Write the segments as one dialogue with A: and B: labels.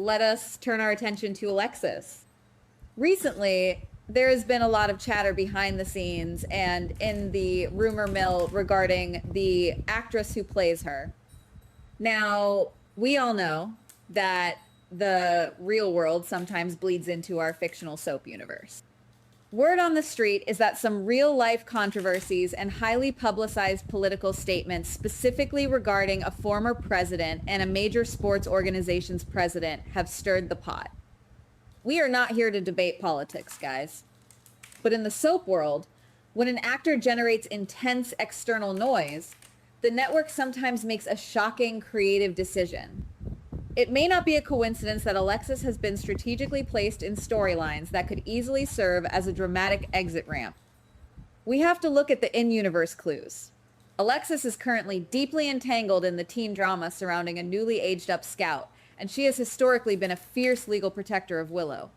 A: let us turn our attention to Alexis. Recently, there has been a lot of chatter behind the scenes and in the rumor mill regarding the actress who plays her. Now, we all know that the real world sometimes bleeds into our fictional soap universe. Word on the street is that some real-life controversies and highly publicized political statements specifically regarding a former president and a major sports organization's president have stirred the pot. We are not here to debate politics, guys. But in the soap world, when an actor generates intense external noise, the network sometimes makes a shocking creative decision. It may not be a coincidence that Alexis has been strategically placed in storylines that could easily serve as a dramatic exit ramp. We have to look at the in-universe clues. Alexis is currently deeply entangled in the teen drama surrounding a newly aged-up Scout, and she has historically been a fierce legal protector of Willow.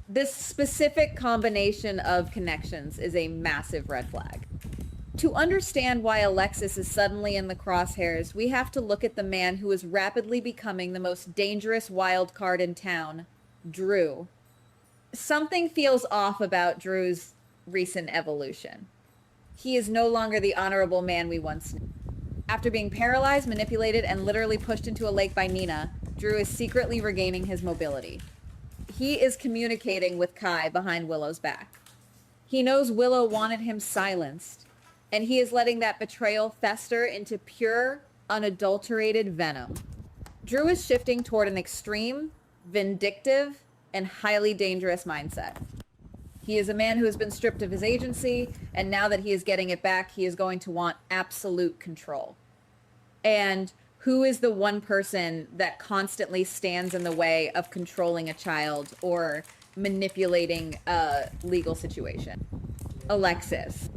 A: This specific combination of connections is a massive red flag. To understand why Alexis is suddenly in the crosshairs, we have to look at the man who is rapidly becoming the most dangerous wild card in town, Drew. Something feels off about Drew's recent evolution. He is no longer the honorable man we once knew. After being paralyzed, manipulated, and literally pushed into a lake by Nina, Drew is secretly regaining his mobility. He is communicating with Kai behind Willow's back. He knows Willow wanted him silenced, and he is letting that betrayal fester into pure, unadulterated venom. Drew is shifting toward an extreme, vindictive, and highly dangerous mindset. He is a man who has been stripped of his agency, and now that he is getting it back, he is going to want absolute control. And who is the one person that constantly stands in the way of controlling a child or manipulating a legal situation? Alexis.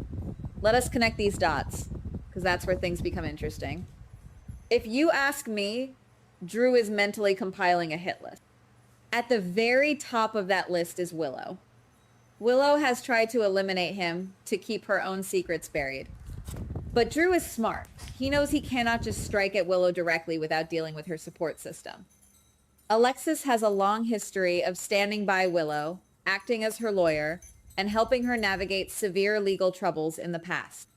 A: Let us connect these dots, because that's where things become interesting. If you ask me, Drew is mentally compiling a hit list. At the very top of that list is Willow. Willow has tried to eliminate him to keep her own secrets buried. But Drew is smart. He knows he cannot just strike at Willow directly without dealing with her support system. Alexis has a long history of standing by Willow, acting as her lawyer, and helping her navigate severe legal troubles in the past.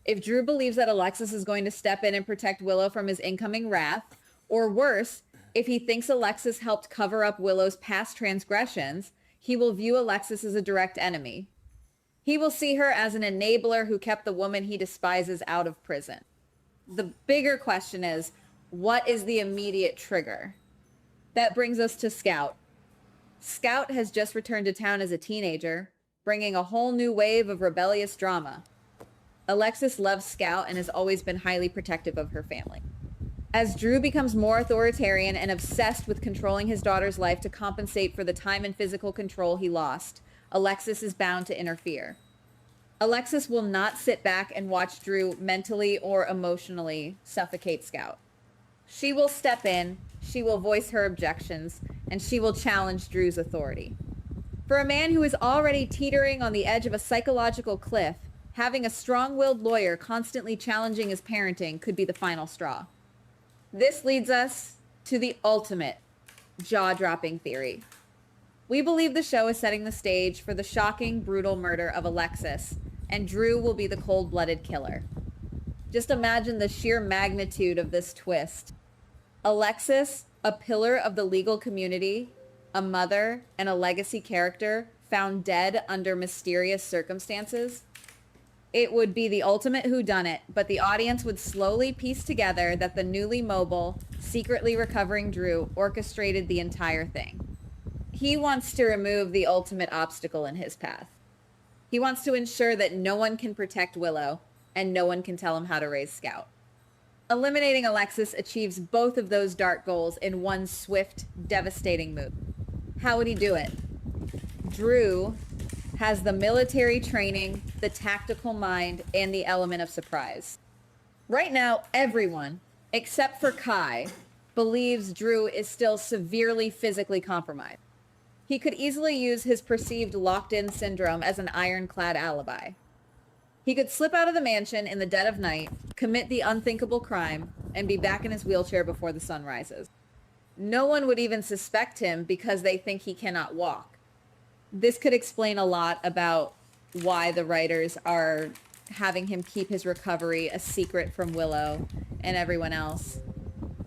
A: If Drew believes that Alexis is going to step in and protect Willow from his incoming wrath, or worse, if he thinks Alexis helped cover up Willow's past transgressions, he will view Alexis as a direct enemy. He will see her as an enabler who kept the woman he despises out of prison. The bigger question is, what is the immediate trigger? That brings us to Scout. Scout has just returned to town as a teenager, bringing a whole new wave of rebellious drama. Alexis loves Scout and has always been highly protective of her family. As Drew becomes more authoritarian and obsessed with controlling his daughter's life to compensate for the time and physical control he lost, Alexis is bound to interfere. Alexis will not sit back and watch Drew mentally or emotionally suffocate Scout. She will step in, she will voice her objections, and she will challenge Drew's authority. For a man who is already teetering on the edge of a psychological cliff, having a strong-willed lawyer constantly challenging his parenting could be the final straw. This leads us to the ultimate jaw-dropping theory. We believe the show is setting the stage for the shocking, brutal murder of Alexis, and Drew will be the cold-blooded killer. Just imagine the sheer magnitude of this twist. Alexis, a pillar of the legal community, a mother, and a legacy character found dead under mysterious circumstances. It would be the ultimate whodunit, but the audience would slowly piece together that the newly mobile, secretly recovering Drew orchestrated the entire thing. He wants to remove the ultimate obstacle in his path. He wants to ensure that no one can protect Willow, and no one can tell him how to raise Scout. Eliminating Alexis achieves both of those dark goals in one swift, devastating move. How would he do it? Drew has the military training, the tactical mind, and the element of surprise. Right now, everyone, except for Kai, believes Drew is still severely physically compromised. He could easily use his perceived locked-in syndrome as an ironclad alibi. He could slip out of the mansion in the dead of night, commit the unthinkable crime, and be back in his wheelchair before the sun rises. No one would even suspect him because they think he cannot walk. This could explain a lot about why the writers are having him keep his recovery a secret from Willow and everyone else.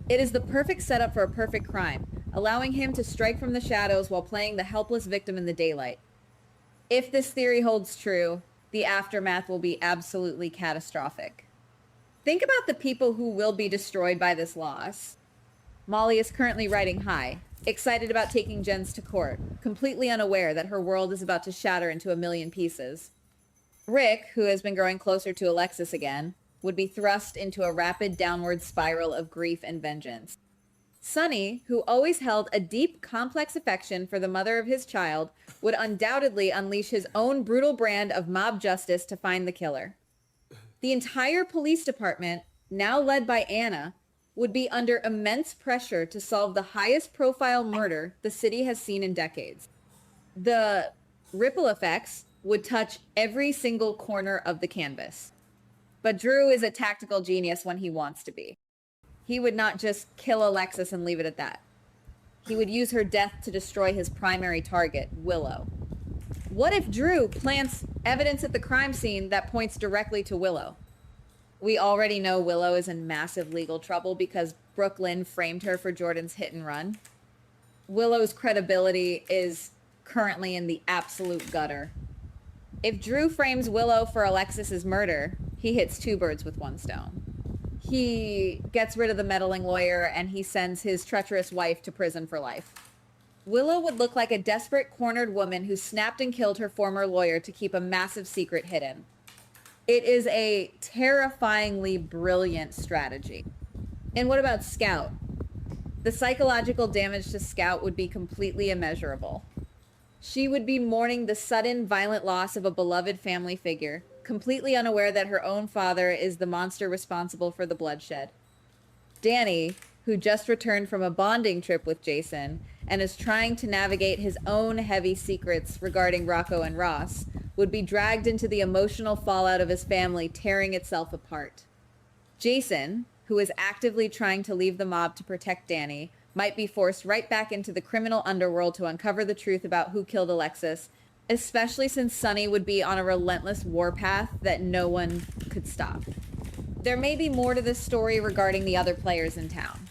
A: It is the perfect setup for a perfect crime, allowing him to strike from the shadows while playing the helpless victim in the daylight. If this theory holds true, the aftermath will be absolutely catastrophic. Think about the people who will be destroyed by this loss. Molly is currently riding high, excited about taking Jens to court, completely unaware that her world is about to shatter into a million pieces. Rick, who has been growing closer to Alexis again, would be thrust into a rapid downward spiral of grief and vengeance. Sonny, who always held a deep, complex affection for the mother of his child, would undoubtedly unleash his own brutal brand of mob justice to find the killer. The entire police department, now led by Anna, would be under immense pressure to solve the highest profile murder the city has seen in decades. The ripple effects would touch every single corner of the canvas. But Drew is a tactical genius when he wants to be. He would not just kill Alexis and leave it at that. He would use her death to destroy his primary target, Willow. What if Drew plants evidence at the crime scene that points directly to Willow? We already know Willow is in massive legal trouble because Brooklyn framed her for Jordan's hit and run. Willow's credibility is currently in the absolute gutter. If Drew frames Willow for Alexis's murder, he hits two birds with one stone. He gets rid of the meddling lawyer and he sends his treacherous wife to prison for life. Willow would look like a desperate, cornered woman who snapped and killed her former lawyer to keep a massive secret hidden. It is a terrifyingly brilliant strategy. And what about Scout? The psychological damage to Scout would be completely immeasurable. She would be mourning the sudden, violent loss of a beloved family figure, completely unaware that her own father is the monster responsible for the bloodshed. Danny, who just returned from a bonding trip with Jason and is trying to navigate his own heavy secrets regarding Rocco and Ross, would be dragged into the emotional fallout of his family tearing itself apart. Jason, who is actively trying to leave the mob to protect Danny, might be forced right back into the criminal underworld to uncover the truth about who killed Alexis, especially since Sonny would be on a relentless warpath that no one could stop. There may be more to this story regarding the other players in town.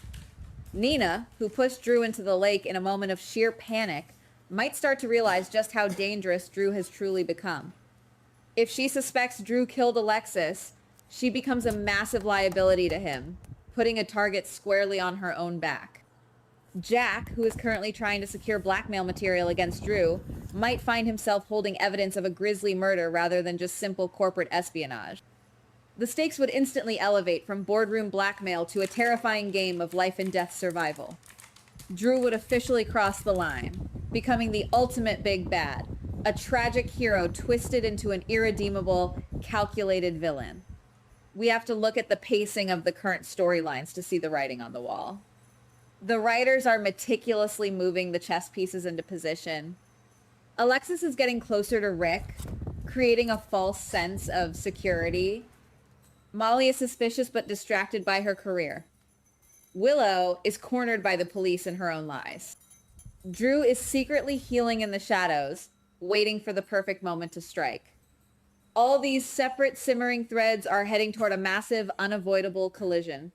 A: Nina, who pushed Drew into the lake in a moment of sheer panic, might start to realize just how dangerous Drew has truly become. If she suspects Drew killed Alexis, she becomes a massive liability to him, putting a target squarely on her own back. Jack, who is currently trying to secure blackmail material against Drew, might find himself holding evidence of a grisly murder rather than just simple corporate espionage. The stakes would instantly elevate from boardroom blackmail to a terrifying game of life and death survival. Drew would officially cross the line, becoming the ultimate big bad, a tragic hero twisted into an irredeemable, calculated villain. We have to look at the pacing of the current storylines to see the writing on the wall. The writers are meticulously moving the chess pieces into position. Alexis is getting closer to Rick, creating a false sense of security. Molly is suspicious but distracted by her career. Willow is cornered by the police in her own lies. Drew is secretly healing in the shadows, waiting for the perfect moment to strike. All these separate simmering threads are heading toward a massive, unavoidable collision.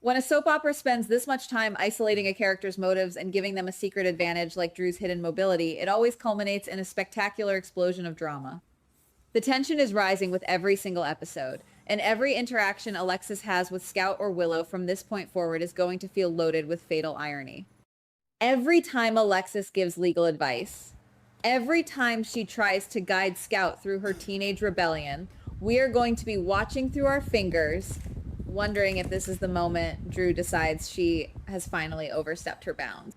A: When a soap opera spends this much time isolating a character's motives and giving them a secret advantage like Drew's hidden mobility, it always culminates in a spectacular explosion of drama. The tension is rising with every single episode, and every interaction Alexis has with Scout or Willow from this point forward is going to feel loaded with fatal irony. Every time Alexis gives legal advice, every time she tries to guide Scout through her teenage rebellion, we are going to be watching through our fingers, wondering if this is the moment Drew decides she has finally overstepped her bounds.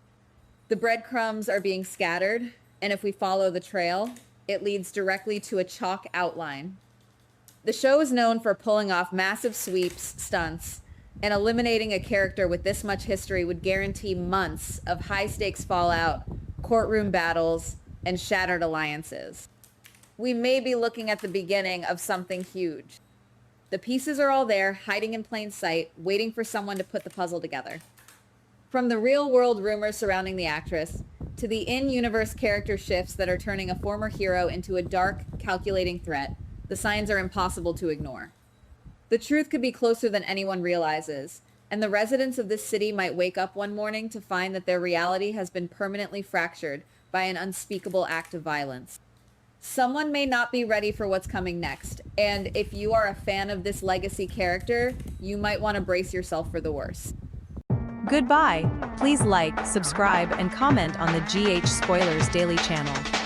A: The breadcrumbs are being scattered, and if we follow the trail, it leads directly to a chalk outline. The show is known for pulling off massive sweeps, stunts, and eliminating a character with this much history would guarantee months of high-stakes fallout, courtroom battles, and shattered alliances. We may be looking at the beginning of something huge. The pieces are all there, hiding in plain sight, waiting for someone to put the puzzle together. From the real-world rumors surrounding the actress to the in-universe character shifts that are turning a former hero into a dark, calculating threat, the signs are impossible to ignore. The truth could be closer than anyone realizes, and the residents of this city might wake up one morning to find that their reality has been permanently fractured by an unspeakable act of violence. Someone may not be ready for what's coming next, and if you are a fan of this legacy character, you might want to brace yourself for the worst.
B: Goodbye. Please like, subscribe, and comment on the GH Spoilers Daily channel.